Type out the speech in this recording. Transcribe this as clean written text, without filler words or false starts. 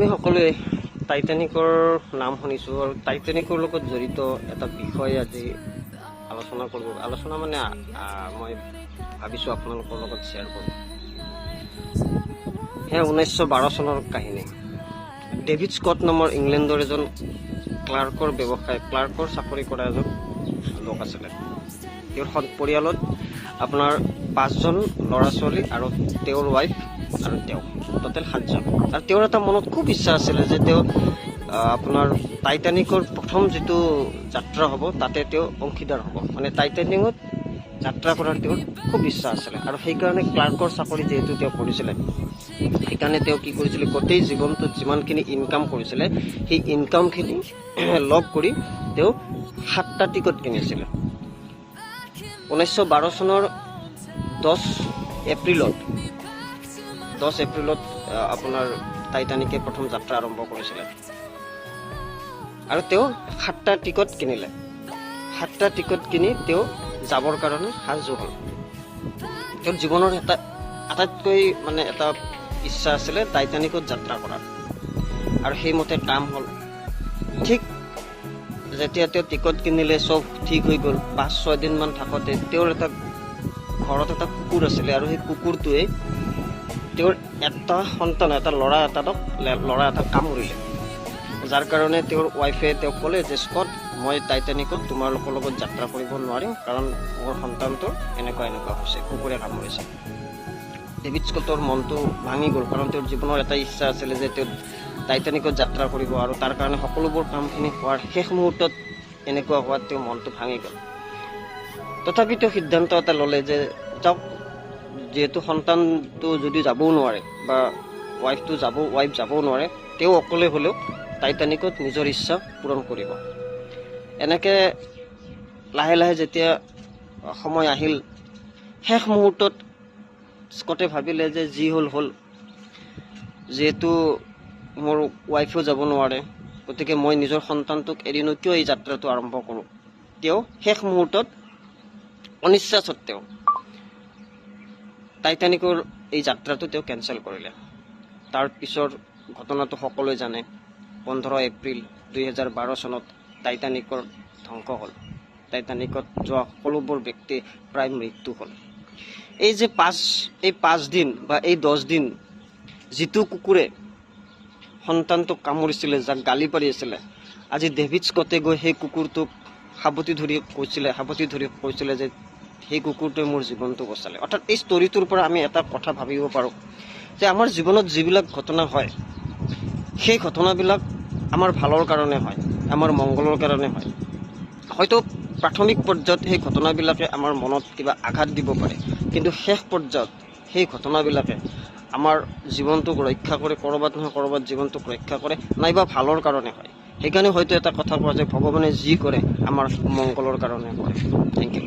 আমি সকলোৱে টাইটানিকৰ নাম শুনিছোঁ আৰু টাইটানিকৰ লগত জড়িত এটা বিষয় আজি আলোচনা কৰিব। আলোচনা মানে মই ভাবিছোঁ আপোনালোকৰ লগত শ্বেয়াৰ কৰোঁ। সেয়া 1912 চনৰ কাহিনী। ডেভিড স্কট নামৰ ইংলেণ্ডৰ এজন ক্লাৰ্কৰ চাকৰি কৰা এজন লোক আছিলে। তেওঁৰ পৰিয়ালত আপোনাৰ 5জন ল'ৰা ছোৱালী আৰু তেওঁৰ ৱাইফ আৰু তেওঁ টোটেল 7জন। আৰু তেওঁৰ এটা মনত খুব ইচ্ছা আছিলে যে তেওঁ আপোনাৰ টাইটানিকৰ প্ৰথম যিটো যাত্ৰা হ'ব তাতে তেওঁ অংশীদাৰ হ'ব, মানে টাইটানিকত যাত্ৰা কৰাৰ তেওঁৰ খুব ইচ্ছা আছিলে। আৰু সেইকাৰণে ক্লাৰ্কৰ চাকৰি যিহেতু তেওঁ কৰিছিলে, সেইকাৰণে তেওঁ কি কৰিছিলে, গোটেই জীৱনটোত যিমানখিনি ইনকাম কৰিছিলে সেই ইনকামখিনি লগ কৰি তেওঁ 7টা টিকট কিনিছিলে। 1912 চনৰ 10 এপ্ৰিলত আপোনাৰ টাইটানিকে প্ৰথম যাত্ৰা আৰম্ভ কৰিছিলে আৰু তেওঁ 7টা টিকট কিনিলে। 7টা টিকট কিনি তেওঁ যাবৰ কাৰণে সাজু হ'ল। তেওঁৰ জীৱনৰ আটাইতকৈ এটা ইচ্ছা আছিলে টাইটানিকত যাত্ৰা কৰাৰ, আৰু সেইমতে কাম হ'ল। ঠিক যেতিয়া তেওঁ টিকট কিনিলে, চব ঠিক হৈ গ'ল, 5-6 দিনমান থাকোঁতে তেওঁৰ ঘৰত এটা কুকুৰ আছিলে, আৰু সেই কুকুৰটোৱে তেওঁৰ এটা সন্তান, ল'ৰা এটাক কামুৰিলে। যাৰ কাৰণে তেওঁৰ ৱাইফে তেওঁক ক'লে যে স্কট, মই টাইটানিকত তোমালোকৰ লগত যাত্ৰা কৰিব নোৱাৰিম, কাৰণ মোৰ সন্তানটোৰ এনেকুৱা হৈছে, কুকুৰে কামুৰিছে। ডেভিড স্কটৰ মনটো ভাঙি গ'ল, কাৰণ তেওঁৰ জীৱনৰ এটা ইচ্ছা আছিলে যে তেওঁ টাইটানিকত যাত্ৰা কৰিব, আৰু তাৰ কাৰণে সকলোবোৰ কামখিনি হোৱাৰ শেষ মুহূৰ্তত এনেকুৱা হোৱাত তেওঁৰ মনটো ভাঙি গ'ল। তথাপি তেওঁ সিদ্ধান্ত এটা ল'লে যে যাওক, যিহেতু সন্তানটো যদি যাবও নোৱাৰে বা ৱাইফ যাবও নোৱাৰে, তেওঁ অকলে হ'লেও টাইটানিকত নিজৰ ইচ্ছা পূৰণ কৰিব। এনেকৈ লাহে লাহে যেতিয়া সময় আহিল, শেষ মুহূৰ্তত স্কটে ভাবিলে যে যি হ'ল, যিহেতু মোৰ ৱাইফো যাব নোৱাৰে, গতিকে মই নিজৰ সন্তানটোক এৰিনো কিয় এই যাত্ৰাটো আৰম্ভ কৰোঁ। তেওঁ শেষ মুহূৰ্তত অনিচ্ছা সত্ত্বেও টাইটানিকৰ এই যাত্ৰাটো তেওঁ কেঞ্চেল কৰিলে। তাৰ পিছৰ ঘটনাটো সকলোৱে জানে। 15 এপ্ৰিল 2012 চনত টাইটানিকৰ ধ্বংস হ'ল। টাইটানিকত যোৱা সকলোবোৰ ব্যক্তি প্ৰায় মৃত্যু হ'ল। এই যে 5 দিন বা এই 10 দিন যিটো কুকুৰে সন্তানটোক কামুৰিছিলে, যাক গালি পাৰি আছিলে, আজি ডেভিড স্কটে গৈ সেই কুকুৰটোক সাৱটি ধৰি কৈছিলে যে সেই কুকুৰটোৱে মোৰ জীৱনটো বচালে। অৰ্থাৎ এই ষ্টৰিটোৰ পৰা আমি এটা কথা ভাবিব পাৰোঁ যে আমাৰ জীৱনত যিবিলাক ঘটনা হয়, সেই ঘটনাবিলাক আমাৰ ভালৰ কাৰণে হয়, আমাৰ মংগলৰ কাৰণে হয়। হয়তো প্ৰাথমিক পৰ্যায়ত সেই ঘটনাবিলাকে আমাৰ মনত কিবা আঘাত দিব পাৰে, কিন্তু শেষ পৰ্যায়ত সেই ঘটনাবিলাকে আমাৰ জীৱনটোক ৰক্ষা কৰে, ক'ৰবাত নহয় ক'ৰবাত জীৱনটোক ৰক্ষা কৰে, নাইবা ভালৰ কাৰণে হয়। সেইকাৰণে হয়তো এটা কথা কোৱা যে ভগৱানে যি কৰে আমাৰ মংগলৰ কাৰণে কৰে। Thank U.